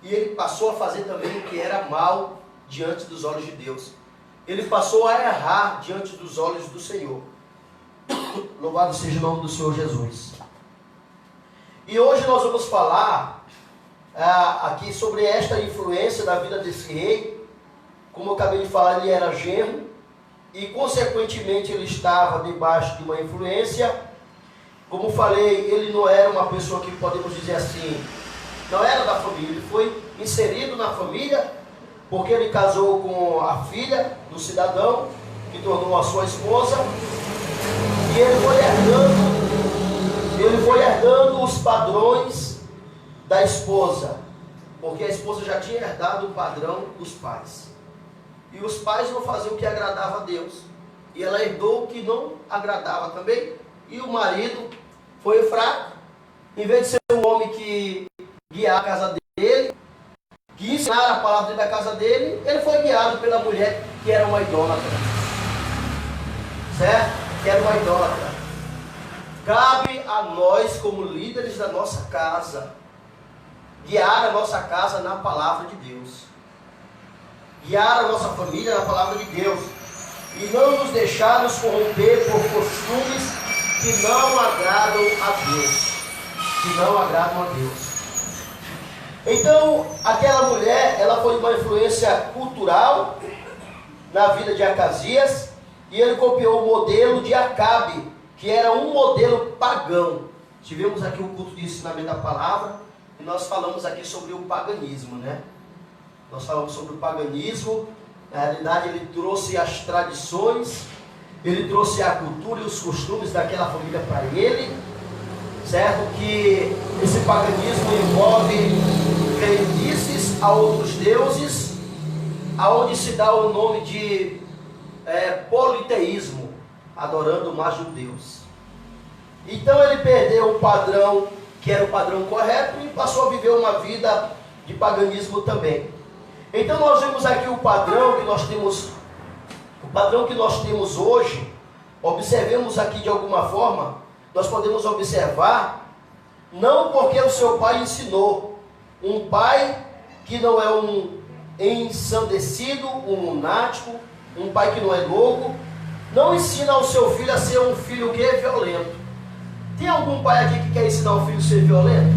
e ele passou a fazer também o que era mal diante dos olhos de Deus. Ele passou a errar diante dos olhos do Senhor. Louvado seja o nome do Senhor Jesus. E hoje nós vamos falar aqui sobre esta influência da vida desse rei. Como eu acabei de falar, ele era genro e consequentemente ele estava debaixo de uma influência. Como falei, ele não era uma pessoa que podemos dizer assim, não era da família, ele foi inserido na família porque ele casou com a filha do cidadão que tornou a sua esposa, e ele foi herdando os padrões da esposa, porque a esposa já tinha herdado o padrão dos pais. E os pais não faziam o que agradava a Deus. E ela herdou o que não agradava também. E o marido foi fraco. Em vez de ser um homem que guiar a casa dele, que ensinar a palavra dentro da casa dele, ele foi guiado pela mulher que era uma idólatra. Certo? Que era uma idólatra. Cabe a nós, como líderes da nossa casa, guiar a nossa casa na palavra de Deus. Guiar a nossa família na palavra de Deus. E não nos deixar nos corromper por costumes que não agradam a Deus. Que não agradam a Deus. Então, aquela mulher, ela foi uma influência cultural na vida de Acasias. E ele copiou o modelo de Acabe, que era um modelo pagão. Tivemos aqui um culto de ensinamento da palavra. E nós falamos aqui sobre o paganismo, né? Nós falamos sobre o paganismo. Na realidade, ele trouxe as tradições, ele trouxe a cultura e os costumes daquela família para ele, certo? Que esse paganismo envolve crendices a outros deuses, aonde se dá o nome de politeísmo, adorando mais de um Deus. Então ele perdeu o padrão, que era o padrão correto, e passou a viver uma vida de paganismo também. Então nós vemos aqui o padrão que nós temos hoje. Observemos aqui de alguma forma, nós podemos observar, não porque o seu pai ensinou, um pai que não é um ensandecido, um lunático, um pai que não é louco, não ensina ao seu filho a ser um filho que é violento. Tem algum pai aqui que quer ensinar o filho a ser violento?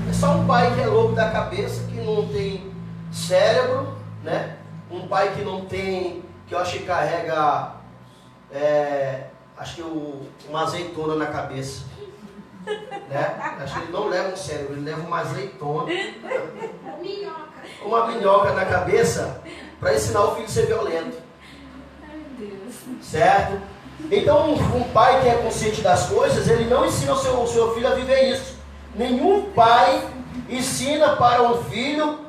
É só um pai que é louco da cabeça, que não tem cérebro, né? Um pai que não tem, que eu acho que carrega, uma azeitona na cabeça, né? Acho que ele não leva um cérebro, ele leva uma azeitona, uma minhoca na cabeça, para ensinar o filho a ser violento. Certo? Então um pai que é consciente das coisas, ele não ensina o seu filho a viver isso. Nenhum pai ensina para um filho,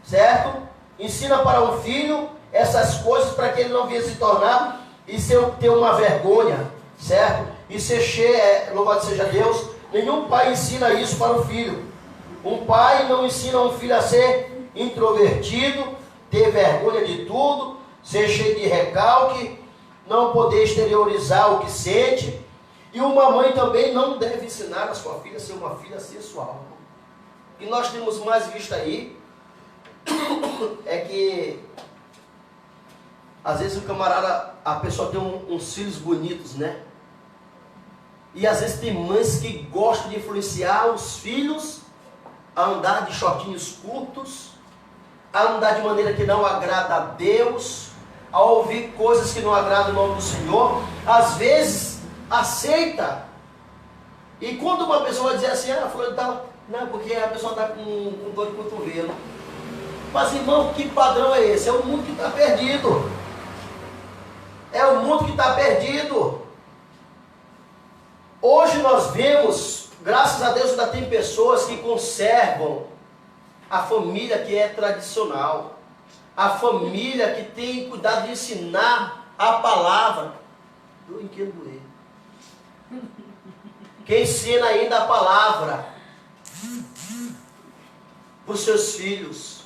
certo? Ensina para um filho essas coisas para que ele não venha se tornar e ter uma vergonha, certo? E ser cheio, louvado seja Deus. Nenhum pai ensina isso para o filho. Um pai não ensina um filho a ser introvertido, ter vergonha de tudo, ser cheio de recalque, não poder exteriorizar o que sente. E uma mãe também não deve ensinar a sua filha a ser uma filha sensual. E nós temos mais visto aí, é que às vezes o camarada, a pessoa tem uns filhos bonitos, né? E às vezes tem mães que gostam de influenciar os filhos a andar de shortinhos curtos, a andar de maneira que não agrada a Deus, a ouvir coisas que não agradam o nome do Senhor. Às vezes aceita. E quando uma pessoa vai dizer assim, fulano tal, não, porque a pessoa está com dor de cotovelo. Mas irmão, que padrão é esse? É o mundo que está perdido. É o mundo que está perdido. Hoje nós vemos, graças a Deus, ainda tem pessoas que conservam a família que é tradicional. A família que tem cuidado de ensinar a palavra. Do inquino doer. Que ensina ainda a palavra para os seus filhos.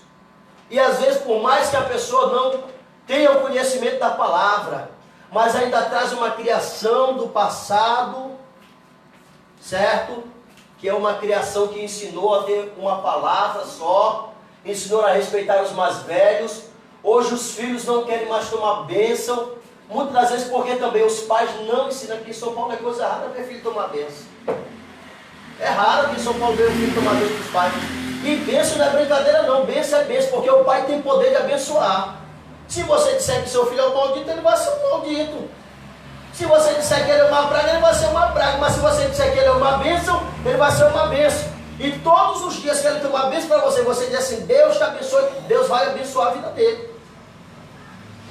E às vezes, por mais que a pessoa não tenha o conhecimento da palavra, mas ainda traz uma criação do passado, certo? que é uma criação que ensinou a ter uma palavra só, ensinou a respeitar os mais velhos. Hoje os filhos não querem mais tomar bênção, muitas das vezes porque também os pais não ensinam. Aqui em São Paulo é coisa rara ver filho tomar bênção. É raro aqui em São Paulo ver o filho tomar bênção dos pais. E bênção não é brincadeira não, bênção é bênção, porque o pai tem poder de abençoar. Se você disser que seu filho é um maldito, ele vai ser um maldito. Se você disser que ele é uma praga, ele vai ser uma praga. Mas se você disser que ele é uma bênção, ele vai ser uma bênção. E todos os dias que ele tem uma bênção para você, você diz assim, Deus te abençoe, Deus vai abençoar a vida dele.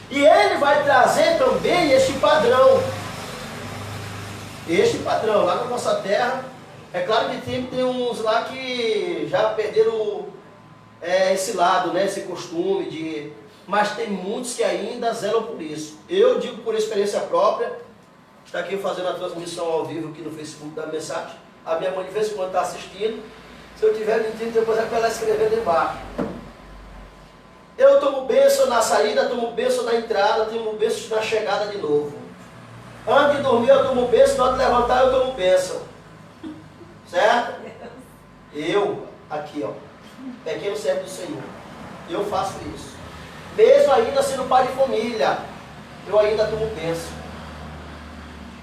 E ele vai trazer também este padrão. Este padrão, lá na nossa terra, é claro que tem uns lá que já perderam esse lado, né, esse costume de... Mas tem muitos que ainda zelam por isso. Eu digo por experiência própria, está aqui fazendo a transmissão ao vivo aqui no Facebook da mensagem. A minha mãe de vez em quando está assistindo. Se eu estiver mentindo, depois é para ela escrever embaixo. Eu tomo bênção na saída, tomo bênção na entrada, tomo bênção na chegada de novo. Antes de dormir eu tomo bênção, na hora de levantar eu tomo bênção. Certo? Eu, aqui ó, pequeno servo do Senhor, eu faço isso. Mesmo ainda sendo pai de família, eu ainda tomo bênção.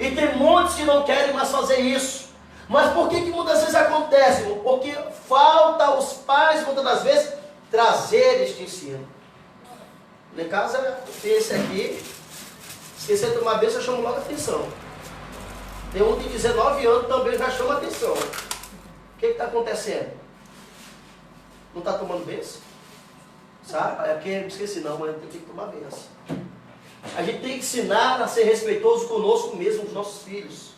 E tem muitos que não querem mais fazer isso. Mas por que muitas vezes acontece? Porque falta aos pais, muitas das vezes, trazer este ensino. Em casa, tem esse aqui, esquecer de tomar bênção, eu chamo logo atenção. Tem um de 19 anos também já chama atenção. O que está acontecendo? Não está tomando bênção? Sabe? É porque eu esqueci, não, mas tem que tomar bênção. A gente tem que ensinar a ser respeitoso conosco mesmo, os nossos filhos.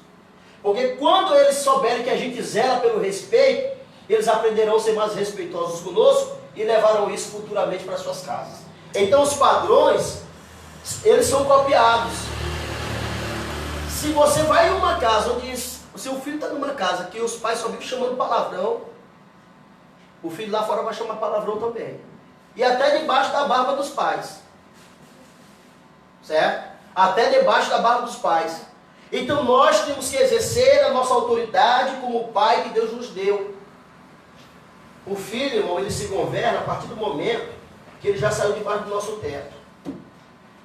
Porque quando eles souberem que a gente zela pelo respeito, eles aprenderão a ser mais respeitosos conosco e levarão isso futuramente para suas casas. Então os padrões, eles são copiados. Se você vai em uma casa onde o seu filho está numa casa que os pais só vivem chamando palavrão, o filho lá fora vai chamar palavrão também. E até debaixo da barba dos pais. Certo? Até debaixo da barba dos pais. Então nós temos que exercer a nossa autoridade como pai que Deus nos deu. O filho, irmão, ele se governa a partir do momento que ele já saiu debaixo do nosso teto.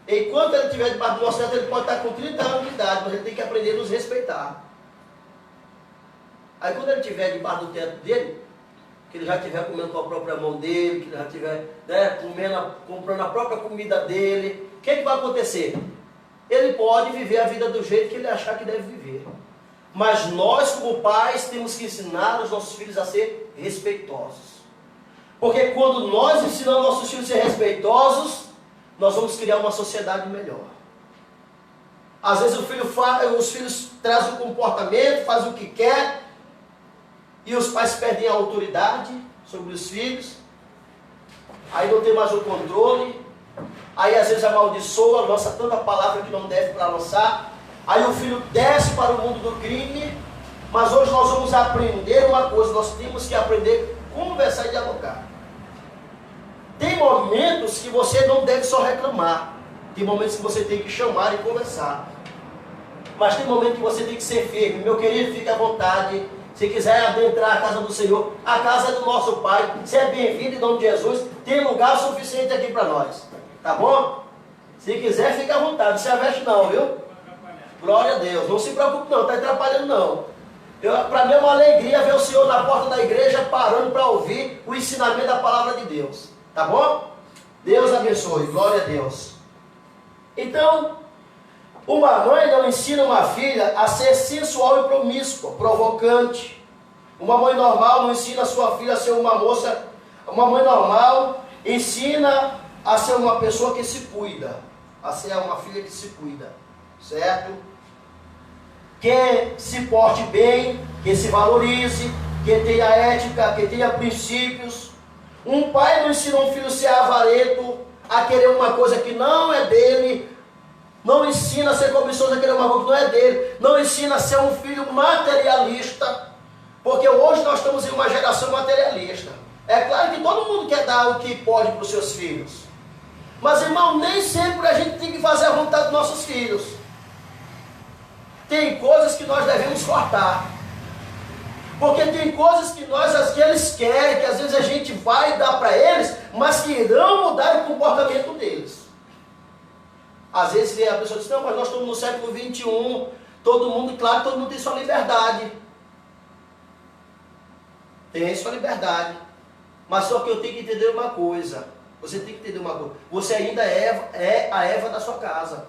Enquanto ele estiver debaixo do nosso teto, ele pode estar com 30 anos de idade, mas ele tem que aprender a nos respeitar. Aí quando ele estiver debaixo do teto dele, que ele já estiver comendo com a própria mão dele, que ele já estiver, né, comprando a própria comida dele, o que vai acontecer? Ele pode viver a vida do jeito que ele achar que deve viver. Mas nós, como pais, temos que ensinar os nossos filhos a ser respeitosos. Porque quando nós ensinamos nossos filhos a ser respeitosos, nós vamos criar uma sociedade melhor. Às vezes os filhos trazem o comportamento, fazem o que quer, e os pais perdem a autoridade sobre os filhos, aí não tem mais o controle, aí às vezes amaldiçoa, lança tanta palavra que não deve para lançar, aí o filho desce para o mundo do crime. Mas hoje nós vamos aprender uma coisa, nós temos que aprender a conversar e dialogar. Tem momentos que você não deve só reclamar, tem momentos que você tem que chamar e conversar. Mas tem momentos que você tem que ser firme. Meu querido, fique à vontade. Se quiser adentrar a casa do Senhor, a casa é do nosso Pai, você é bem-vindo em nome de Jesus, tem lugar suficiente aqui para nós, tá bom? Se quiser, fique à vontade, não se aveste não, viu? Glória a Deus, não se preocupe não, está atrapalhando não. Para mim é uma alegria ver o Senhor na porta da igreja parando para ouvir o ensinamento da palavra de Deus, tá bom? Deus abençoe, glória a Deus. Então, uma mãe não ensina uma filha a ser sensual e promíscua, provocante. Uma mãe normal não ensina a sua filha a ser uma moça. Uma mãe normal ensina a ser uma pessoa que se cuida, a ser uma filha que se cuida, certo? Que se porte bem, que se valorize, que tenha ética, que tenha princípios. Um pai não ensina um filho a ser avarento, a querer uma coisa que não é dele. Não ensina a ser cobiçoso, a querer uma coisa que não é dele. Não ensina a ser um filho materialista. Porque hoje nós estamos em uma geração materialista. É claro que todo mundo quer dar o que pode para os seus filhos. Mas, irmão, nem sempre a gente tem que fazer a vontade dos nossos filhos. Tem coisas que nós devemos cortar. Porque tem coisas que eles querem, que às vezes a gente vai dar para eles, mas que irão mudar o comportamento deles. Às vezes a pessoa diz, não, mas nós estamos no século XXI, todo mundo tem sua liberdade. Tem sua liberdade. Mas só que eu tenho que entender uma coisa. Você tem que entender uma coisa. Você ainda é a Eva da sua casa.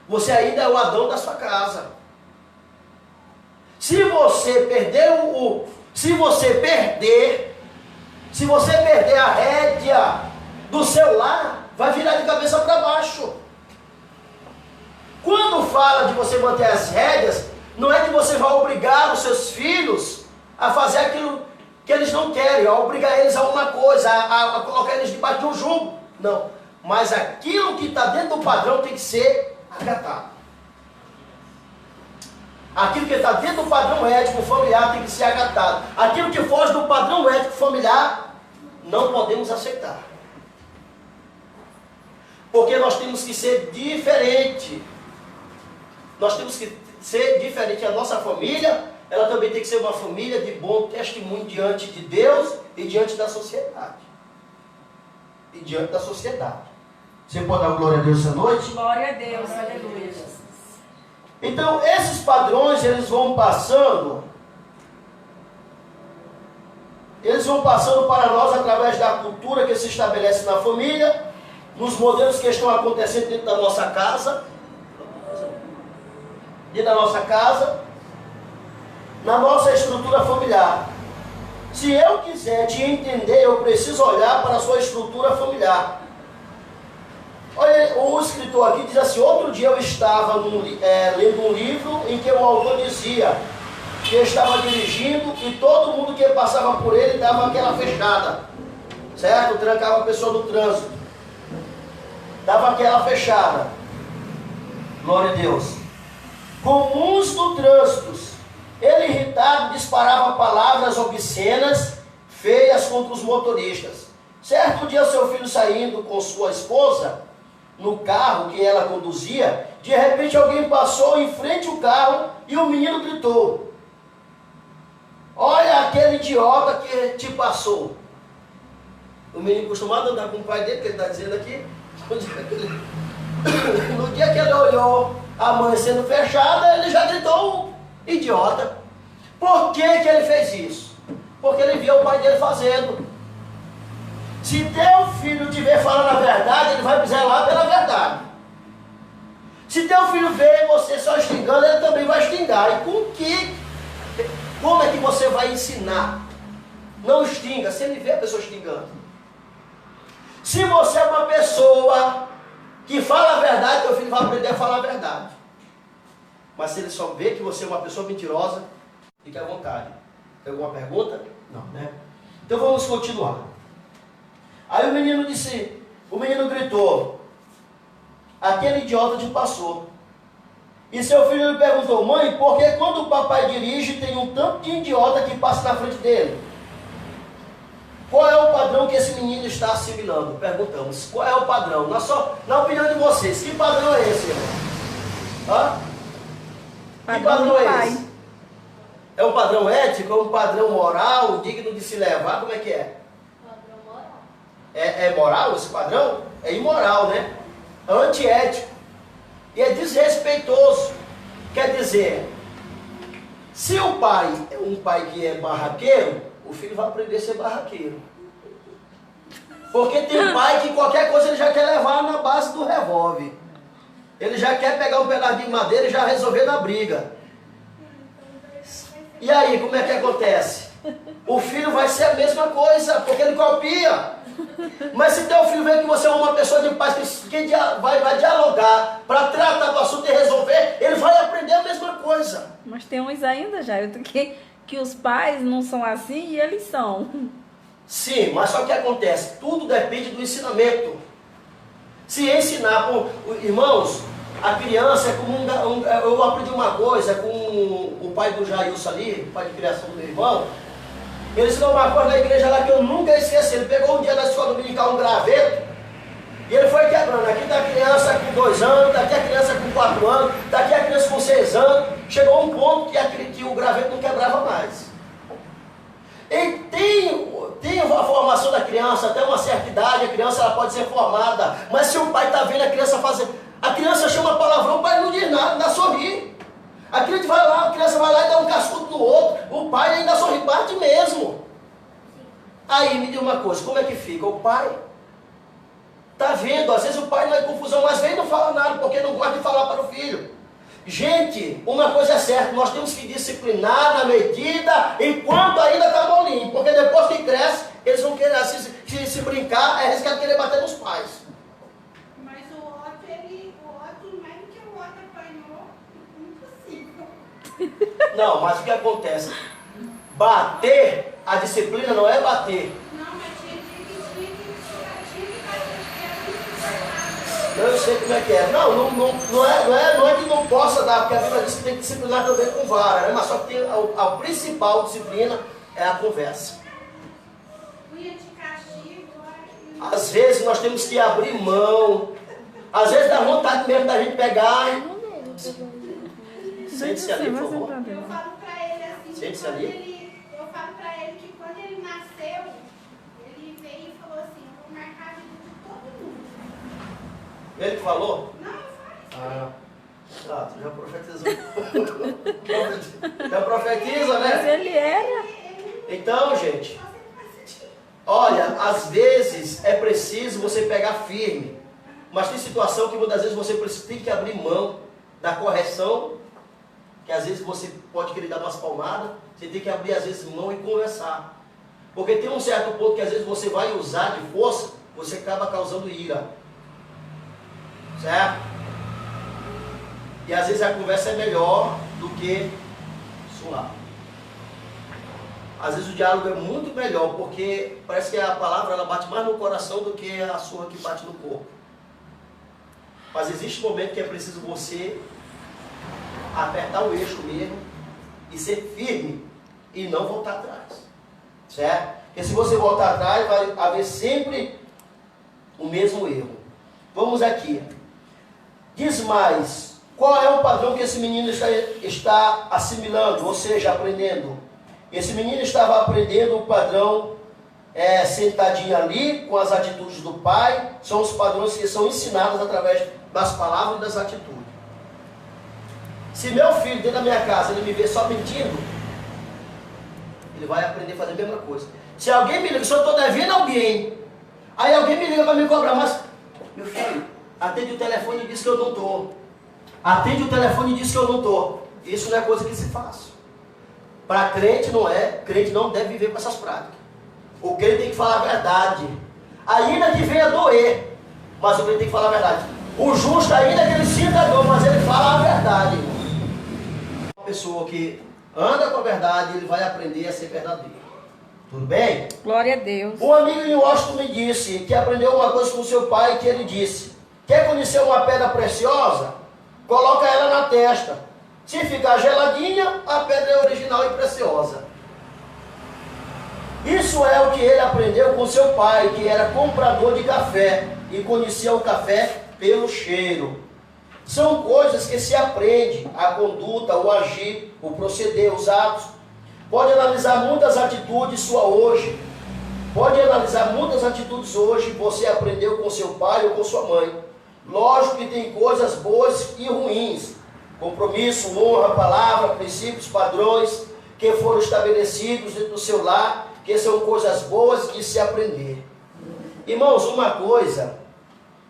Você ainda é o Adão da sua casa. Se você perder a rédea do seu lar, vai virar de cabeça para baixo. Quando fala de você manter as rédeas, não é que você vai obrigar os seus filhos a fazer aquilo que eles não querem, a obrigar eles a uma coisa, a colocar eles debaixo de um jugo. Não. Mas aquilo que está dentro do padrão tem que ser acatado. Aquilo que está dentro do padrão ético familiar tem que ser acatado. Aquilo que foge do padrão ético familiar, não podemos aceitar. Porque nós temos que ser diferente. Nós temos que ser diferente. A nossa família, ela também tem que ser uma família de bom testemunho diante de Deus e diante da sociedade. E diante da sociedade. Você pode dar glória a Deus essa noite? Glória a Deus, aleluia. Então, esses padrões, eles vão passando para nós através da cultura que se estabelece na família, nos modelos que estão acontecendo dentro da nossa casa, na nossa estrutura familiar. Se eu quiser te entender, eu preciso olhar para a sua estrutura familiar. Olha, o escritor aqui diz assim, outro dia eu estava lendo um livro em que o autor dizia que estava dirigindo e todo mundo que passava por ele dava aquela fechada, certo? Trancava a pessoa no trânsito, dava aquela fechada. Glória a Deus. Comuns no trânsito, ele irritado disparava palavras obscenas, feias contra os motoristas. Certo dia seu filho saindo com sua esposa no carro que ela conduzia, de repente alguém passou em frente ao carro e o menino gritou, olha aquele idiota que te passou. O menino acostumado a andar com o pai dele, que ele está dizendo aqui, no dia que ele olhou a mãe sendo fechada, ele já gritou idiota. Por que ele fez isso? Porque ele viu o pai dele fazendo. Se teu filho te ver falando a verdade, ele vai zelar pela verdade. Se teu filho ver você só xingando, ele também vai xingar. E como é que você vai ensinar? Não xinga, se ele vê a pessoa xingando. Se você é uma pessoa que fala a verdade, teu filho vai aprender a falar a verdade. Mas se ele só vê que você é uma pessoa mentirosa, fique à vontade. Tem alguma pergunta? Não, né? Então vamos continuar. Aí o menino gritou, aquele idiota te passou. E seu filho lhe perguntou, mãe, por que quando o papai dirige tem um tanto de idiota que passa na frente dele? Qual é o padrão que esse menino está assimilando? Perguntamos, qual é o padrão? Na opinião de vocês, que padrão é esse, irmão? Hã? Que padrão é esse? É um padrão ético? É um padrão moral, digno de se levar? Como é que é? É moral esse padrão? É imoral, né? Antiético. E é desrespeitoso. Quer dizer, se o pai é um pai que é barraqueiro, o filho vai aprender a ser barraqueiro. Porque tem pai que qualquer coisa ele já quer levar na base do revólver. Ele já quer pegar um pedaço de madeira e já resolver na briga. E aí, como é que acontece? O filho vai ser a mesma coisa, porque ele copia. Mas se teu filho vê que você é uma pessoa de paz, que vai dialogar para tratar do assunto e resolver, ele vai aprender a mesma coisa. Mas tem uns ainda, Jair, que os pais não são assim e eles são. Sim, mas só que acontece, tudo depende do ensinamento. Se ensinar, irmãos, a criança é como eu aprendi uma coisa com o pai do Jailson ali, o pai de criação do meu irmão. Ele ensinou uma coisa na igreja lá que eu nunca esqueci. Ele pegou um dia na escola dominical um graveto e ele foi quebrando. Aqui está a criança com 2 anos, daqui a criança com 4 anos, daqui a criança com 6 anos. Chegou um ponto que o graveto não quebrava mais. criança, até uma certa idade, a criança ela pode ser formada. Mas se o pai está vendo a criança fazer, a criança chama palavrão, o pai não diz nada, ainda sorri. A criança vai lá e dá um cascudo no outro, o pai ainda sorri, bate mesmo. Aí me diga uma coisa, como é que fica? O pai está vendo, às vezes o pai não é confusão, mas vem e não fala nada, porque não gosta de falar para o filho. Gente, uma coisa é certa, nós temos que disciplinar na medida enquanto ainda está molinho, porque depois que cresce, eles vão querer, se brincar, é arriscado querer bater nos pais. Mas o outro mesmo que o outro apanhou, impossível. Não, mas o que acontece? Bater, a disciplina não é bater. Não, mas tinha que Eu sei como é que é. Não é que não possa dar, porque a Bíblia diz que tem que disciplinar também com vara, né? Mas só que a principal disciplina é a conversa. de castigo. Às vezes nós temos que abrir mão. Às vezes dá vontade mesmo da gente pegar e... Sente-se ali, por favor. Eu falo pra ele assim, Sente-se ali. eu falo pra ele que quando ele nasceu, ele veio e falou assim, eu vou marcar a vida de todo mundo. Ele que falou? Não, eu Tá, tu já profetizou. Já profetiza, Mas né? ele era. Então, gente, olha, às vezes é preciso você pegar firme. Mas tem situação que muitas vezes você tem que abrir mão da correção, que às vezes você pode querer dar umas palmadas, você tem que abrir às vezes mão e conversar. Porque tem um certo ponto que às vezes você vai usar de força, você acaba causando ira. Certo? E às vezes a conversa é melhor do que suar. Às vezes o diálogo é muito melhor, porque parece que a palavra ela bate mais no coração do que a surra que bate no corpo. Mas existe um momento que é preciso você apertar o eixo mesmo e ser firme e não voltar atrás. Certo? Porque se você voltar atrás, vai haver sempre o mesmo erro. Vamos aqui. Diz mais, qual é o padrão que esse menino está assimilando, ou seja, aprendendo? Esse menino estava aprendendo o padrão sentadinho ali, com as atitudes do pai, são os padrões que são ensinados através das palavras e das atitudes. Se meu filho dentro da minha casa, ele me vê só mentindo, ele vai aprender a fazer a mesma coisa. Se alguém me liga, se eu estou devendo alguém, aí alguém me liga para me cobrar, mas, meu filho, atende o telefone e diz que eu não estou. Atende o telefone e diz que eu não estou. Isso não é coisa que se faz. Para crente não é, crente não deve viver com essas práticas. O crente tem que falar a verdade. Ainda que venha doer, mas o crente tem que falar a verdade. O justo, ainda que ele sinta dor, mas ele fala a verdade. Uma pessoa que anda com a verdade, ele vai aprender a ser verdadeiro. Tudo bem? Glória a Deus. Um amigo em Washington me disse que aprendeu uma coisa com seu pai, que ele disse: quer conhecer uma pedra preciosa? Coloca ela na testa. Se ficar geladinha, a pedra é original e preciosa. Isso é o que ele aprendeu com seu pai, que era comprador de café e conhecia o café pelo cheiro. São coisas que se aprende, a conduta, o agir, o proceder, os atos. Pode analisar muitas atitudes sua hoje. Pode analisar muitas atitudes hoje que você aprendeu com seu pai ou com sua mãe. Lógico que tem coisas boas e ruins. Compromisso, honra, palavra, princípios, padrões que foram estabelecidos dentro do seu lar, que são coisas boas de se aprender. Irmãos, uma coisa,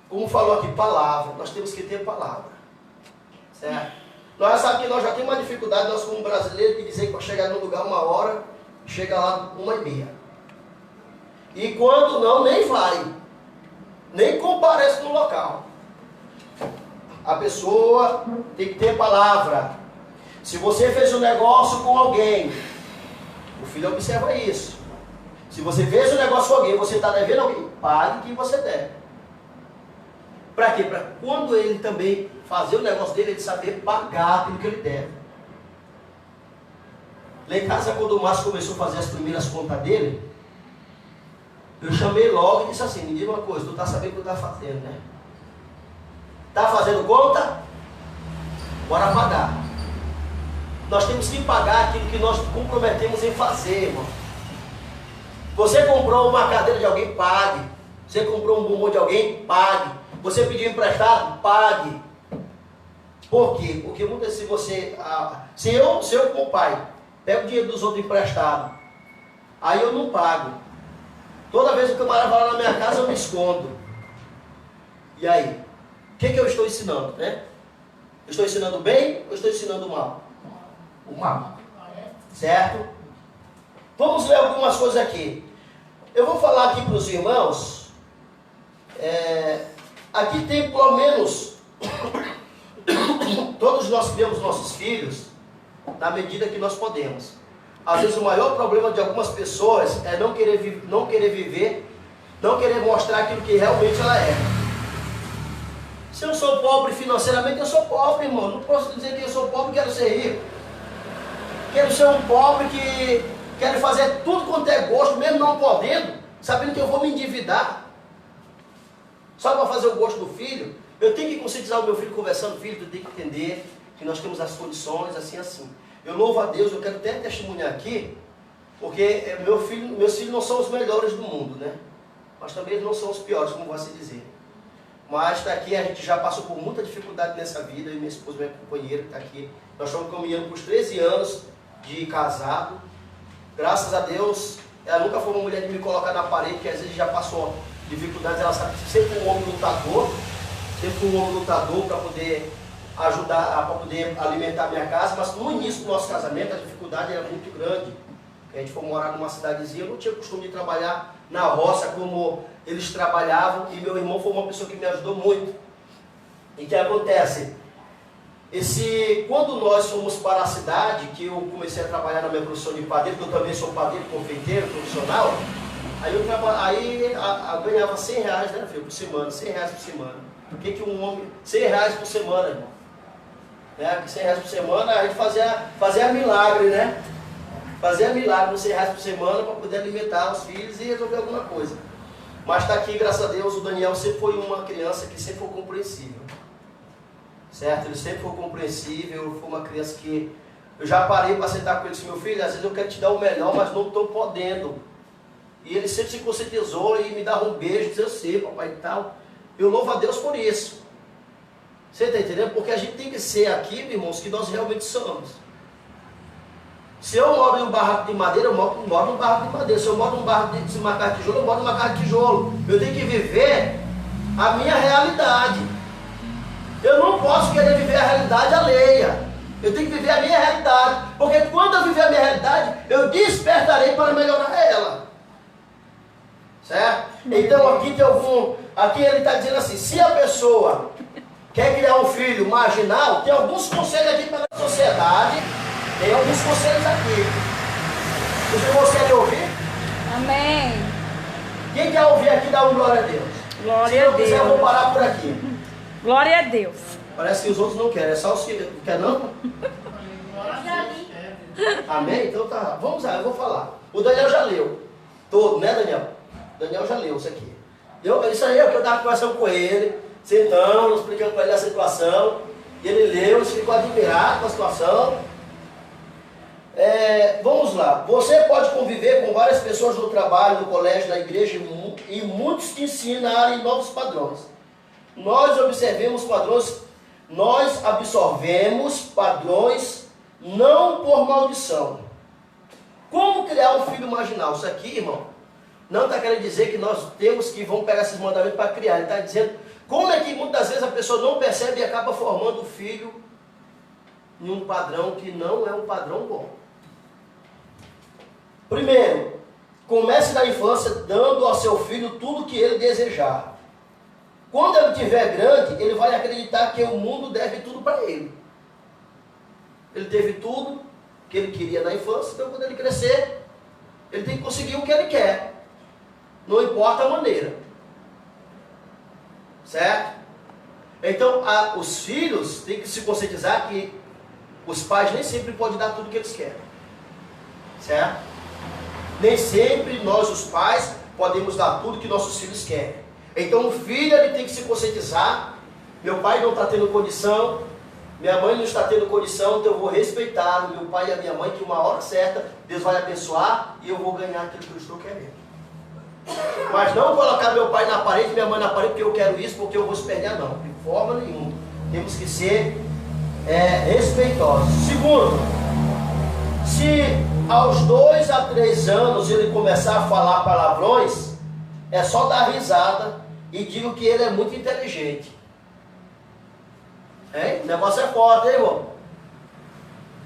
como falou aqui, palavra, nós temos que ter palavra. Certo? Nós sabemos que nós já temos uma dificuldade, nós como brasileiros, de dizer que para chegar num lugar 1h, chega lá 1h30. E quando não, nem vai. Nem comparece no local. A pessoa tem que ter palavra. Se você fez um negócio com alguém, o filho observa isso. Se você fez um negócio com alguém, você está devendo alguém, pague o que você deve. Para quê? Para quando ele também fazer o negócio dele, ele saber pagar aquilo que ele deve. Lá em casa, quando o Márcio começou a fazer as primeiras contas dele, eu chamei logo e disse assim: me diga uma coisa, tu está sabendo o que tu está fazendo, né? Está fazendo conta? Bora pagar. Nós temos que pagar aquilo que nós comprometemos em fazer, irmão. Você comprou uma cadeira de alguém, pague. Você comprou um bombom de alguém, pague. Você pediu emprestado, pague. Por quê? Porque muitas vezes se eu como pai, pego o dinheiro dos outros emprestado, aí eu não pago. Toda vez que o camarada vai lá na minha casa, eu me escondo. E aí? O que eu estou ensinando, né? Eu estou ensinando bem ou estou ensinando mal? O mal. Certo? Vamos ler algumas coisas aqui. Eu vou falar aqui para os irmãos. Aqui tem pelo menos... Todos nós criamos nossos filhos na medida que nós podemos. Às vezes o maior problema de algumas pessoas é não querer viver, não querer mostrar aquilo que realmente ela é. Se eu sou pobre financeiramente, eu sou pobre, irmão. Não posso dizer que eu sou pobre e quero ser rico. Quero ser um pobre que quero fazer tudo quanto é gosto, mesmo não podendo, sabendo que eu vou me endividar. Só para fazer o gosto do filho. Eu tenho que conscientizar o meu filho conversando, filho, tu tem que entender que nós temos as condições, assim. Eu louvo a Deus, eu quero até testemunhar aqui, porque meus filhos não são os melhores do mundo, né? Mas também eles não são os piores, como vai se dizer. Mas está aqui, a gente já passou por muita dificuldade nessa vida, eu e minha esposa, minha companheira, que está aqui. Nós estamos caminhando por 13 anos de casado. Graças a Deus, ela nunca foi uma mulher de me colocar na parede, que às vezes já passou dificuldades, ela sabe que sempre foi um homem lutador. Sempre fui um homem lutador para poder ajudar, para poder alimentar minha casa, mas no início do nosso casamento a dificuldade era muito grande. A gente foi morar numa cidadezinha, eu não tinha costume de trabalhar na roça como eles trabalhavam, e meu irmão foi uma pessoa que me ajudou muito. E o que acontece? Quando nós fomos para a cidade, que eu comecei a trabalhar na minha profissão de padeiro, que eu também sou padeiro, confeiteiro, profissional, aí eu ganhava 100 reais, né, filho, por semana, 100 reais por semana. Por que um homem... 100 reais por semana, irmão. 100 reais por semana, a gente fazia milagre, né? Fazia milagre com 100 reais por semana para poder alimentar os filhos e resolver alguma coisa. Mas está aqui, graças a Deus, o Daniel sempre foi uma criança que sempre foi compreensível. Certo? Ele sempre foi compreensível, foi uma criança que... Eu já parei para sentar com ele e disse, meu filho, às vezes eu quero te dar o melhor, mas não estou podendo. E ele sempre se conscientizou e me dava um beijo, disse, eu sei, papai e tal. Eu louvo a Deus por isso. Você está entendendo? Porque a gente tem que ser aqui, irmãos, que nós realmente somos. Se eu moro em um barraco de madeira, eu moro num barraco de madeira. Se eu moro num barraco de uma casa de tijolo, eu moro numa casa de tijolo. Eu tenho que viver a minha realidade. Eu não posso querer viver a realidade alheia. Eu tenho que viver a minha realidade. Porque quando eu viver a minha realidade, eu despertarei para melhorar ela. Certo? Então aqui tem aqui ele está dizendo assim, se a pessoa quer criar um filho marginal, tem alguns conselhos aqui para a sociedade, tem alguns conselhos aqui. Os irmãos querem ouvir? Amém. Quem quer ouvir aqui, dá um glória a Deus. Glória a Deus. Se não quiser, eu vou parar por aqui. Glória a Deus. Parece que os outros não querem, é só os que querem, não? Amém? Então tá, vamos lá, eu vou falar. O Daniel já leu todo, né, Daniel? Daniel já leu isso aqui. Isso aí é o que eu estava conversando com ele, sentando, explicando para ele a situação. E ele leu, ele ficou admirado com a situação. Vamos lá. Você pode conviver com várias pessoas no trabalho, no colégio, na igreja, e muitos te ensinarem novos padrões. Nós absorvemos padrões não por maldição. Como criar um filho marginal? Isso aqui, irmão, não está querendo dizer que nós temos que vamos pegar esses mandamentos para criar. Ele está dizendo como é que muitas vezes a pessoa não percebe e acaba formando o filho em um padrão que não é um padrão bom. Primeiro, comece na infância dando ao seu filho tudo que ele desejar. Quando ele estiver grande, ele vai acreditar que o mundo deve tudo para ele. Ele teve tudo que ele queria na infância, então quando ele crescer, ele tem que conseguir o que ele quer. Não importa a maneira. Certo? Então, os filhos têm que se conscientizar que os pais nem sempre podem dar tudo que eles querem. Certo? Nem sempre nós, os pais, podemos dar tudo que nossos filhos querem. Então, o filho ele tem que se conscientizar. Meu pai não está tendo condição, Minha mãe não está tendo condição, então eu vou respeitar o meu pai e a minha mãe, que uma hora certa Deus vai abençoar e eu vou ganhar aquilo que eu estou querendo. Mas não colocar meu pai na parede, minha mãe na parede, porque eu quero isso, porque eu vou espernear, não. De forma nenhuma. Temos que ser respeitosos. Segundo, se aos 2 a 3 anos ele começar a falar palavrões, é só dar risada e digo que ele é muito inteligente. Hein? O negócio é forte, hein, irmão?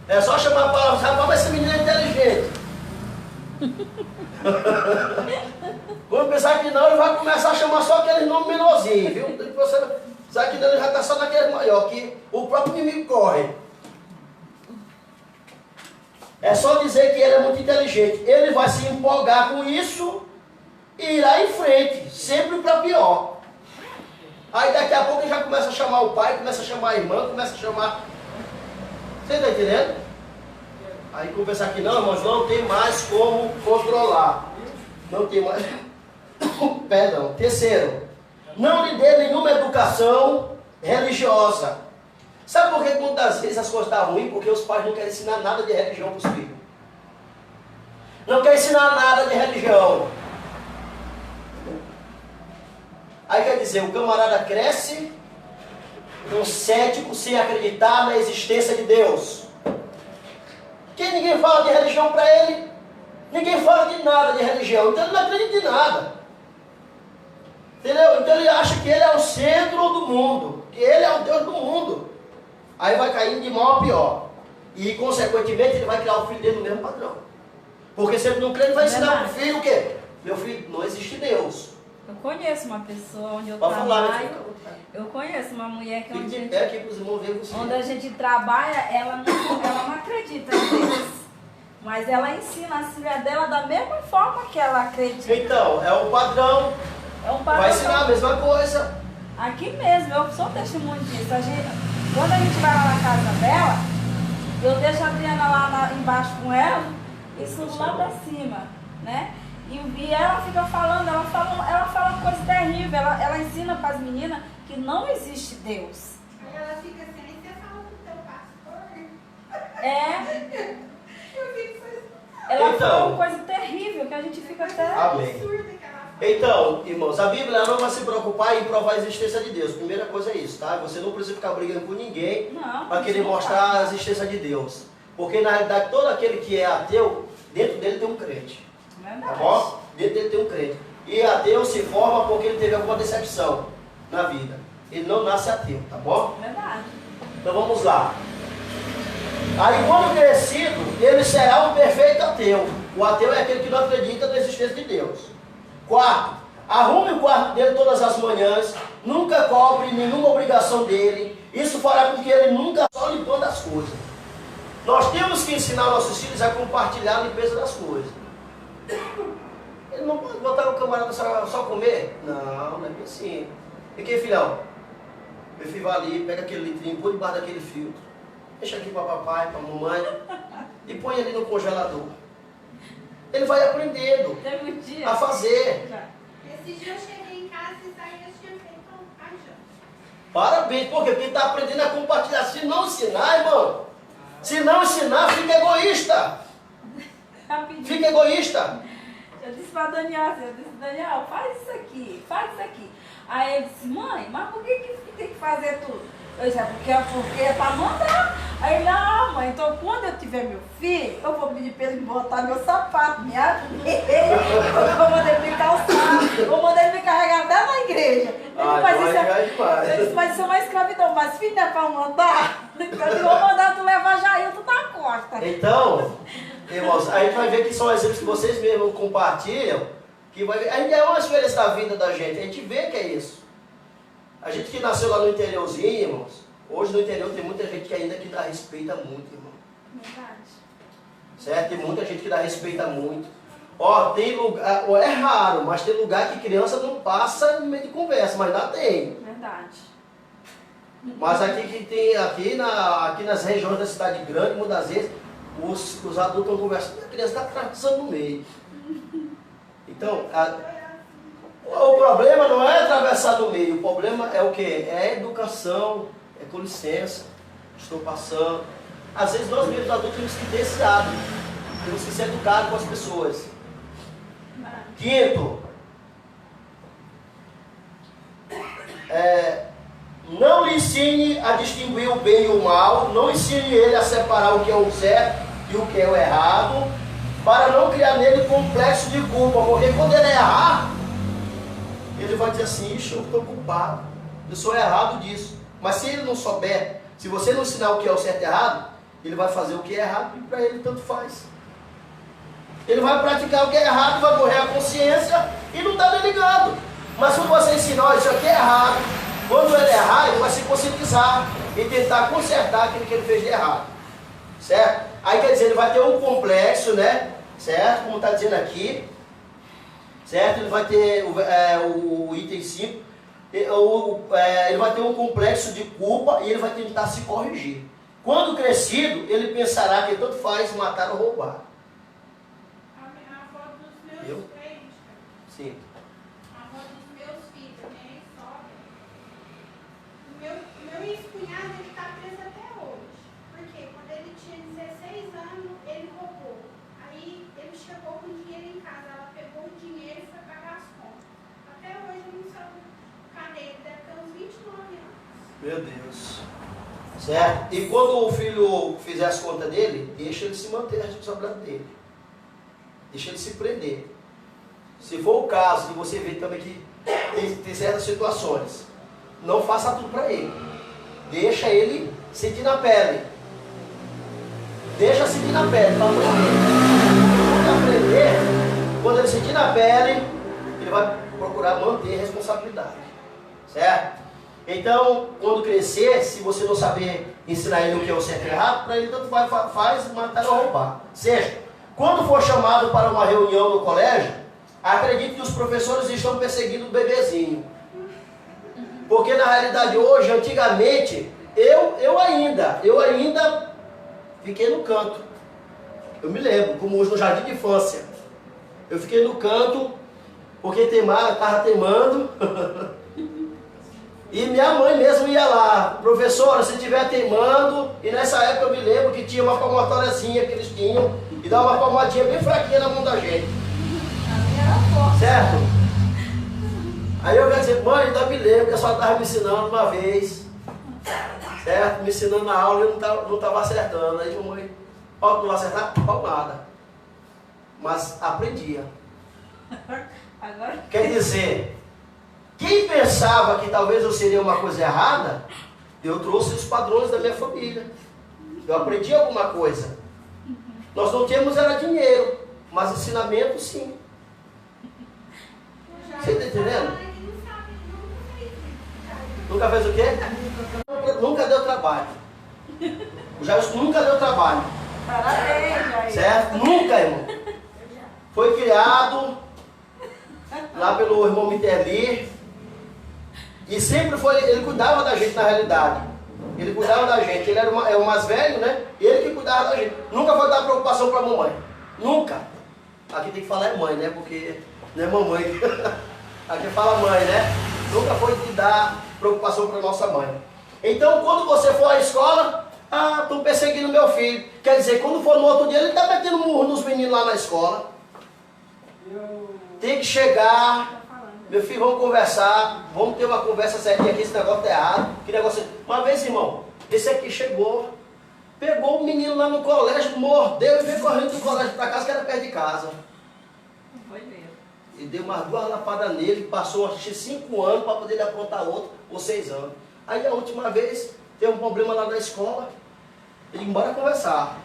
É só chamar palavrões, rapaz, esse menino é inteligente. Quando pensar que não, ele vai começar a chamar só aqueles nomes menorzinhos, viu? Depois você sabe que ele já está só naqueles maior, que o próprio inimigo corre. É só dizer que ele é muito inteligente. Ele vai se empolgar com isso e irá em frente, sempre para pior. Aí daqui a pouco ele já começa a chamar o pai, começa a chamar a irmã, começa a chamar... Você está entendendo? Aí conversar que não, irmãos, não tem mais como controlar. Não tem mais... Perdão. Terceiro, não lhe dê nenhuma educação religiosa. Sabe por que muitas vezes as coisas estão ruins? Porque os pais não querem ensinar nada de religião para os filhos. Não querem ensinar nada de religião. Aí quer dizer, o camarada cresce um cético sem acreditar na existência de Deus. Que ninguém fala de religião para ele. Ninguém fala de nada de religião. Então ele não acredita em nada. Entendeu? Então ele acha que ele é o centro do mundo. Que ele é o Deus do mundo. Aí vai caindo de mal a pior. E consequentemente ele vai criar o filho dele no mesmo padrão. Porque se ele não crê, ele vai ensinar para o filho o quê? Meu filho, não existe Deus. Eu conheço uma pessoa onde eu Pode trabalho. falar, Eu conheço uma mulher que Fique de pé aqui para os irmãos verem você. onde a gente trabalha, ela não acredita em Deus. Mas ela ensina as filhas dela da mesma forma que ela acredita. Então, é o padrão. É um padrão. Vai ensinar a mesma coisa. Aqui mesmo, eu sou testemunho disso. Quando a gente vai lá na casa dela, eu deixo a Adriana lá embaixo com ela e subo lá pra cima, né? E ela fica falando, ela fala coisa terrível, ela ensina para as meninas que não existe Deus. Aí ela fica assim, aí você fala com o teu pastor. É, Eu fico assim, ela Então. fala uma coisa terrível que a gente fica até... Amém. absurda que ela fala. Então, irmãos, a Bíblia não vai se preocupar em provar a existência de Deus. Primeira coisa é isso, tá? Você não precisa ficar brigando com ninguém Não, para querer não mostrar tá. a existência de Deus. Porque na realidade todo aquele que é ateu, dentro dele tem um crente. Tá Verdade. bom? Dentro dele tem um crente. E ateu se forma porque ele teve alguma decepção na vida. Ele não nasce ateu, tá bom? Verdade. Então vamos lá. Aí quando crescido, ele será um perfeito ateu. O ateu é aquele que não acredita na existência de Deus. Quarto, arrume o quarto dele todas as manhãs, nunca cobre nenhuma obrigação dele. Isso fará com que ele nunca só limpando as coisas. Nós temos que ensinar nossos filhos a compartilhar a limpeza das coisas. Ele não pode botar o camarada só comer? Não, não é bem assim. E que, filhão? Meu filho vai ali, pega aquele litrinho, põe debaixo daquele filtro. Deixa aqui para papai, para mamãe. E põe ali no congelador. Ele vai aprendendo Teve um dia... a fazer. Já. Esse dia eu cheguei em casa e Isaías tinha feito a janta. Parabéns, por quê? Porque ele está aprendendo a compartilhar. Se não ensinar, irmão, se não ensinar, fica egoísta. Rapidinho. Fica egoísta. Eu disse para Daniel assim, Daniel, faz isso aqui, faz isso aqui. Aí ele disse, mãe, mas por que tem que fazer tudo? Eu disse, porque é para mandar. Aí ele, mãe, então quando eu tiver meu filho, eu vou pedir para ele botar meu sapato, me ajude. Eu vou mandar ele me calçar, vou mandar ele me carregar até na igreja. Ele, eu disse, mas isso é uma escravidão, mas filho, é para mandar? Eu disse, vou mandar tu levar Jailton na costa. Então, irmãos, a gente vai ver que são exemplos que vocês mesmos compartilham, que vai ver, a gente é uma experiência da vida da gente, a gente vê que é isso. A gente que nasceu lá no interiorzinho, irmãos, hoje no interior tem muita gente que ainda que dá respeito a muito, irmão. Verdade. Certo? Tem muita gente que dá respeito a muito. Ó, tem lugar, é raro, mas tem lugar que criança não passa no meio de conversa, mas lá tem. Verdade. Mas aqui que tem, aqui nas regiões da cidade grande, muitas vezes, os adultos estão conversando, a criança está atravessando no meio. Então, o problema não é atravessar no meio, o problema é o quê? É a educação, é com licença. estou passando. Às vezes nós mesmos adultos temos que ter esse hábito. Temos que ser educados com as pessoas. Quinto, não lhe ensine a distinguir o bem e o mal. Não ensine ele a separar o que é o certo e o que é o errado, para não criar nele complexo de culpa. Porque quando ele errar, ele vai dizer assim: ixi, eu estou culpado, eu sou errado disso. Mas se ele não souber, se você não ensinar o que é o certo e errado, ele vai fazer o que é errado e para ele tanto faz. Ele vai praticar o que é errado, vai morrer a consciência e não está nem ligado. Mas quando você ensinar, isso aqui é errado, quando ele errar, ele vai se conscientizar e tentar consertar aquilo que ele fez de errado. Certo? Aí quer dizer, ele vai ter um complexo, né? Certo? Como está dizendo aqui. Certo? Ele vai ter o item 5. Ele vai ter um complexo de culpa e ele vai tentar se corrigir. Quando crescido, ele pensará que tanto faz matar ou roubar. A avó dos meus filhos. Sim. A avó dos meus filhos, minha sogra. Meu ex-cunhado, ele está preso até hoje. Porque quando ele tinha 16 anos, ele roubou. Aí ele chegou com dinheiro em casa. Ela pegou o dinheiro e foi pagar as contas. Até hoje ele não sabe cadê ele. Deve ter uns 29 anos. Meu Deus. Certo? E quando o filho fizer as contas dele, deixa ele se manter a responsabilidade dele. Deixa ele se prender. Se for o caso de você ver também que tem certas situações, não faça tudo para ele. Deixa ele sentir na pele. Deixa sentir na pele para aprender. Quando ele sentir na pele, ele vai procurar manter a responsabilidade. Certo? Então, quando crescer, se você não saber ensinar ele o que é o certo e errado, para ele tanto faz matar ou roubar. Seja, quando for chamado para uma reunião no colégio, acredite que os professores estão perseguindo o bebezinho. Porque na realidade hoje, antigamente, eu ainda fiquei no canto. Eu me lembro, como hoje no jardim de infância. Eu fiquei no canto, porque estava teimando. E minha mãe mesmo ia lá: professora, se estiver teimando. E nessa época eu me lembro que tinha uma palmatóriazinha que eles tinham, e dava uma palmadinha bem fraquinha na mão da gente. Certo? Aí eu ia dizer: mãe, ainda me lembro que a senhora estava me ensinando uma vez. Certo? Me ensinando na aula e eu não estava acertando. Aí mãe: ó, não vai acertar? Palmada. Mas aprendia. Agora... Quer dizer, quem pensava que talvez eu seria uma coisa errada, eu trouxe os padrões da minha família. Eu aprendi alguma coisa. Nós não tínhamos era dinheiro, mas ensinamento sim. Você está entendendo? Nunca fez o quê? Nunca deu trabalho. O Jair nunca deu trabalho. Parabéns, Jair. Certo? Nunca, irmão. Foi criado lá pelo irmão Miterli. E sempre foi, ele cuidava da gente na realidade. Ele cuidava da gente. Ele era o mais velho, né? Ele que cuidava da gente. Nunca foi dar preocupação para a mamãe. Nunca. Aqui tem que falar é mãe, né? Porque não é mamãe. Aqui fala mãe, né? Nunca foi de dar preocupação para nossa mãe. Então, quando você for à escola, estão perseguindo meu filho. Quer dizer, quando for no outro dia, ele está metendo murro nos meninos lá na escola. Tem que chegar. Meu filho, vamos conversar, vamos ter uma conversa certinha aqui, esse negócio tá errado. Que negócio... Uma vez, irmão, esse aqui chegou, pegou o menino lá no colégio, mordeu e veio correndo do colégio para casa, que era perto de casa. Foi mesmo. E deu umas 2 lapadas nele, passou acho que 5 anos para poder ele aprontar outro, ou 6 anos. Aí a última vez, teve um problema lá na escola, ele ia embora conversar.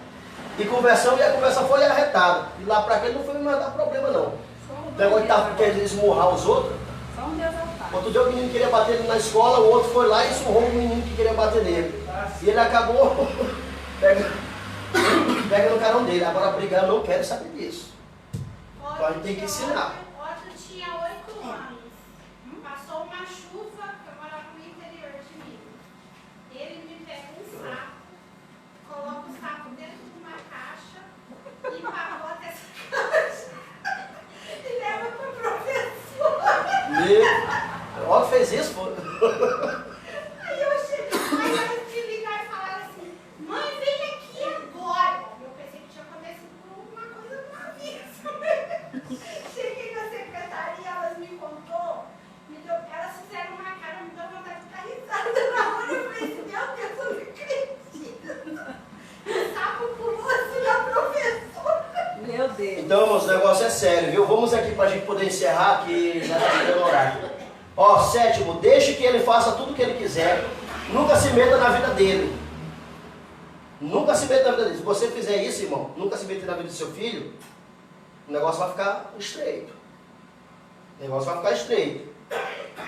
E conversamos, e a conversa foi arretada. E lá para cá não foi mais dar problema não. O negócio de querer esmurrar os outros. Só um dia atrás. Outro dia o menino queria bater ele na escola, o outro foi lá e surrou o menino que queria bater nele. E ele acabou pega no carão dele. Agora brigar, eu não quero saber disso. Então a gente tem que ensinar. Outro tinha 8 anos. Passou uma chuva, eu morava no interior de Minas. Ele me pega um saco, coloca o saco dentro de uma caixa e empacota essa caixa e leva para o professor. Ó, fez isso, pô. Aí eu cheguei, aí eu te ligar e falar assim: vamos aqui para a gente poder encerrar, que já está chegando o horário. Ó, sétimo, deixe que ele faça tudo o que ele quiser. Nunca se meta na vida dele. Nunca se meta na vida dele. Se você fizer isso, irmão, nunca se meta na vida do seu filho, o negócio vai ficar estreito. O negócio vai ficar estreito.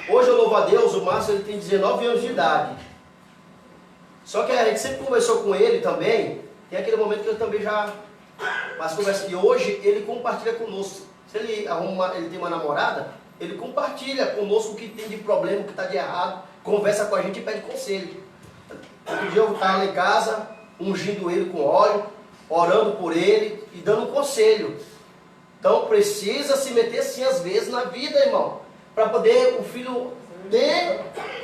Hoje eu louvo a Deus, o Márcio ele tem 19 anos de idade. Só que a gente sempre conversou com ele também. Tem aquele momento que ele também já... Mas conversa que hoje ele compartilha conosco. Se ele ele tem uma namorada, ele compartilha conosco o que tem de problema, o que está de errado. Conversa com a gente e pede conselho. Outro dia eu estava lá em casa, ungindo ele com óleo, orando por ele e dando conselho. Então precisa se meter sim às vezes na vida, irmão, para poder o filho ter,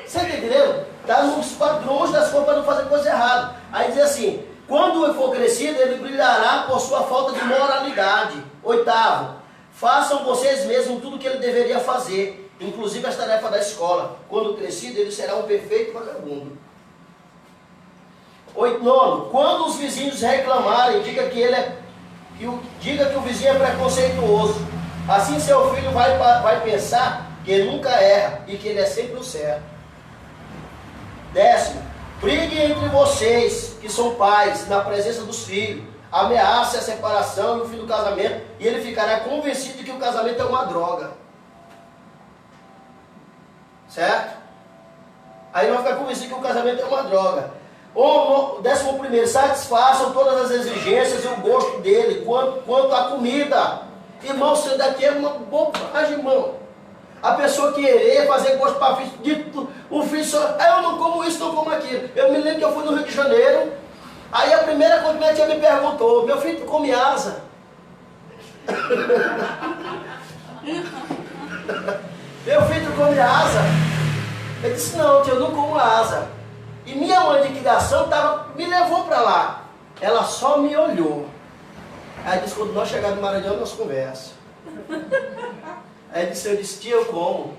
você está entendendo? Está nos padrões das coisas para não fazer coisa errada. Aí diz assim, quando ele for crescido, ele brilhará por sua falta de moralidade. Oitavo, façam vocês mesmos tudo o que ele deveria fazer, inclusive as tarefas da escola. Quando crescido, ele será um perfeito vagabundo. Nono, quando os vizinhos reclamarem, diga que o vizinho é preconceituoso. Assim seu filho vai pensar que ele nunca erra e que ele é sempre o certo. Décimo, briguem entre vocês, que são pais, na presença dos filhos. Ameace a separação e o fim do casamento, e ele ficará convencido de que o casamento é uma droga. Certo? Aí ele vai ficar convencido que o casamento é uma droga. 11º, satisfaçam todas as exigências e o gosto dele quanto à comida. Irmão, isso daqui é uma bobagem, irmão. A pessoa querer fazer gosto para o filho só, eu não como isso, não como aquilo. Eu me lembro que eu fui no Rio de Janeiro, aí a primeira coisa que minha tia me perguntou, meu filho, tu come asa? Meu filho, tu come asa? Eu disse, não, tia, eu não como asa. E minha mãe de criação me levou para lá. Ela só me olhou. Aí disse, quando nós chegarmos no Maranhão, nós conversamos. Aí eu disse, tia, eu como.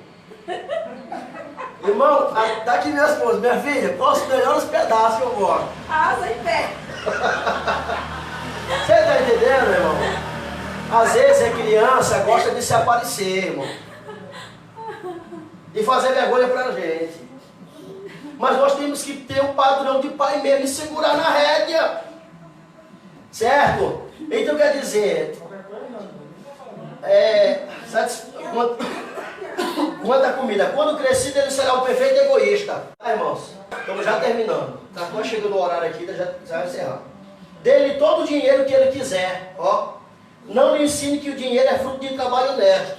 Irmão, tá aqui minha esposa, minha filha, posso melhor os pedaços que eu gosto. Asa e pé. Você tá entendendo, irmão? Às vezes a criança gosta de se aparecer, irmão. De fazer vergonha pra gente. Mas nós temos que ter um padrão de pai mesmo e segurar na rédea. Certo? Então quer dizer, quanto à comida, quando crescido ele será um perfeito egoísta. Irmãos, estamos já terminando. Está quase chegando o horário aqui, já vai encerrar. Dê-lhe todo o dinheiro que ele quiser. Ó. Não lhe ensine que o dinheiro é fruto de trabalho honesto.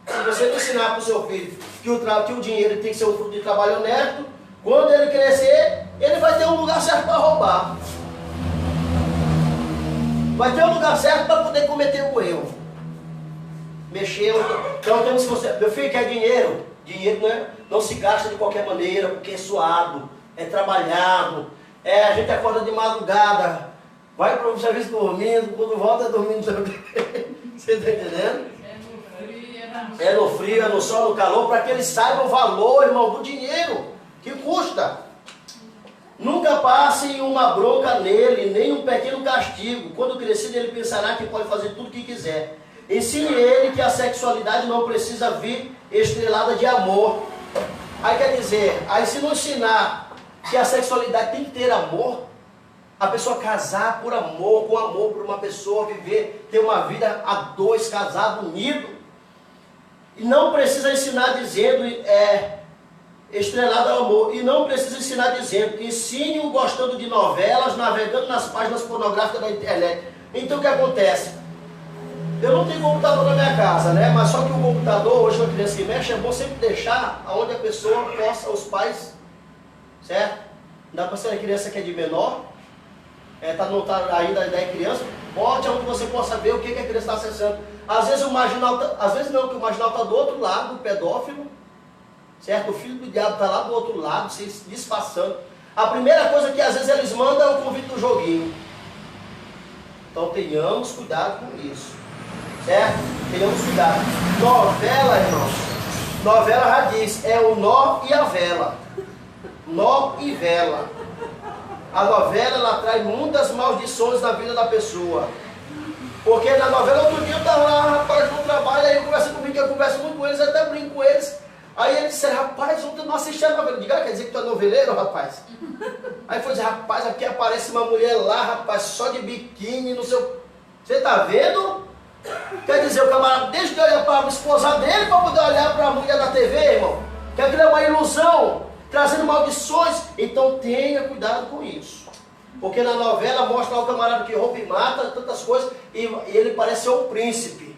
Se você não ensinar para o seu filho que o dinheiro tem que ser um fruto de trabalho honesto, quando ele crescer, ele vai ter um lugar certo para roubar. Vai ter um lugar certo para poder cometer o erro. Mexeu. Então temos que você. Meu filho, quer dinheiro? Dinheiro não se gasta de qualquer maneira, porque é suado, é trabalhado. A gente acorda de madrugada, vai para o serviço dormindo, quando volta dormindo também. Você está entendendo? É no frio, é no sol, no calor, para que ele saiba o valor, irmão, do dinheiro. Que custa? Nunca passe uma bronca nele, nem um pequeno castigo. Quando crescido, ele pensará que pode fazer tudo o que quiser. Ensine ele que a sexualidade não precisa vir estrelada de amor. Aí quer dizer, aí se não ensinar que a sexualidade tem que ter amor, a pessoa casar por amor, com amor por uma pessoa, viver, ter uma vida a dois, casado, unido. E não precisa ensinar dizendo, estrelado ao amor. E não precisa ensinar dizendo, ensine-o gostando de novelas, navegando nas páginas pornográficas da internet. Então o que acontece? Eu não tenho computador na minha casa, né? Mas só que o computador, hoje uma criança que mexe, é bom sempre deixar onde a pessoa possa, os pais, certo? Não dá para ser uma criança que é de menor, não tá ainda é criança, bote onde você possa ver o que a criança está acessando. Às vezes o marginal, às vezes não, que o marginal está do outro lado, o pedófilo, certo? O filho do diabo está lá do outro lado, se disfarçando. A primeira coisa que às vezes eles mandam é o convite do joguinho. Então tenhamos cuidado com isso, certo? Tenhamos cuidado. Novela, irmãos, novela já diz, é o nó e a vela. Nó e vela. A novela, ela traz muitas maldições na vida da pessoa. Porque na novela, outro dia eu estava lá, rapaz, no trabalho, aí eu converso comigo, eu converso muito com eles, até brinco com eles. Aí eles disseram, rapaz, ontem eu não assisti a novela. Eu digo, quer dizer que tu é noveleiro, rapaz? Aí foi dizer, rapaz, aqui aparece uma mulher lá, rapaz, só de biquíni, no seu... Você está vendo? Quer dizer, o camarada deixa de olhar para a esposa dele para poder olhar para a mulher da TV, irmão. Que aquilo é uma ilusão, trazendo maldições. Então tenha cuidado com isso. Porque na novela mostra lá o camarada que rouba e mata, tantas coisas, e ele parece ser um príncipe.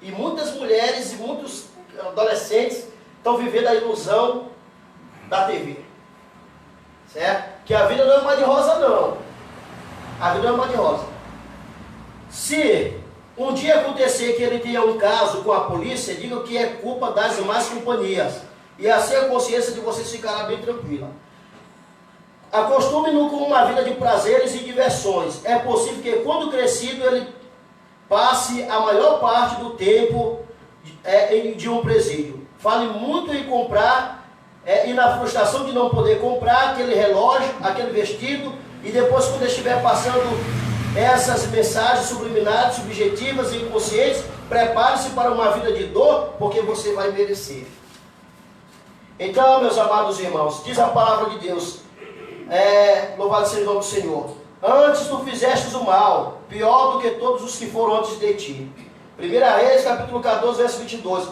E muitas mulheres e muitos adolescentes estão vivendo a ilusão da TV. Certo? Que a vida não é uma de rosa, não. A vida não é uma de rosa. Se um dia acontecer que ele tenha um caso com a polícia, diga que é culpa das demais companhias. E assim a consciência de vocês ficará bem tranquila. Acostume-no com uma vida de prazeres e diversões. É possível que quando crescido ele passe a maior parte do tempo de um presídio. Fale muito em comprar e na frustração de não poder comprar aquele relógio, aquele vestido, e depois quando estiver passando essas mensagens subliminares, subjetivas e inconscientes, prepare-se para uma vida de dor, porque você vai merecer. Então, meus amados irmãos, diz a palavra de Deus, louvado seja o nome do Senhor. Antes tu fizestes o mal, pior do que todos os que foram antes de ti. 1 Reis, capítulo 14, verso 22.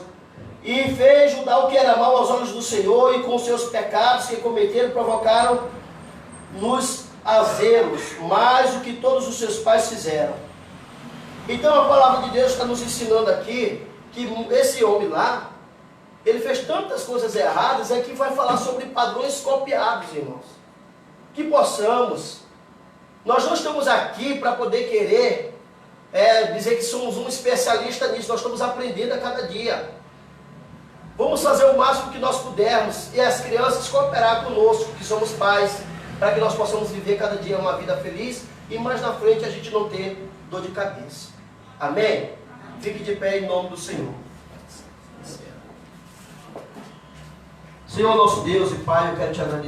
E fez Judá o que era mal aos olhos do Senhor, e com seus pecados que cometeram provocaram nos azelos, mais do que todos os seus pais fizeram. Então a palavra de Deus está nos ensinando aqui, que esse homem lá, ele fez tantas coisas erradas, aqui vai falar sobre padrões copiados, irmãos. Que possamos, nós não estamos aqui para poder querer dizer que somos um especialista nisso, nós estamos aprendendo a cada dia. Vamos fazer o máximo que nós pudermos, e as crianças cooperar conosco, que somos pais, para que nós possamos viver cada dia uma vida feliz, e mais na frente a gente não ter dor de cabeça. Amém? Fique de pé em nome do Senhor. Senhor nosso Deus e Pai, eu quero te agradecer.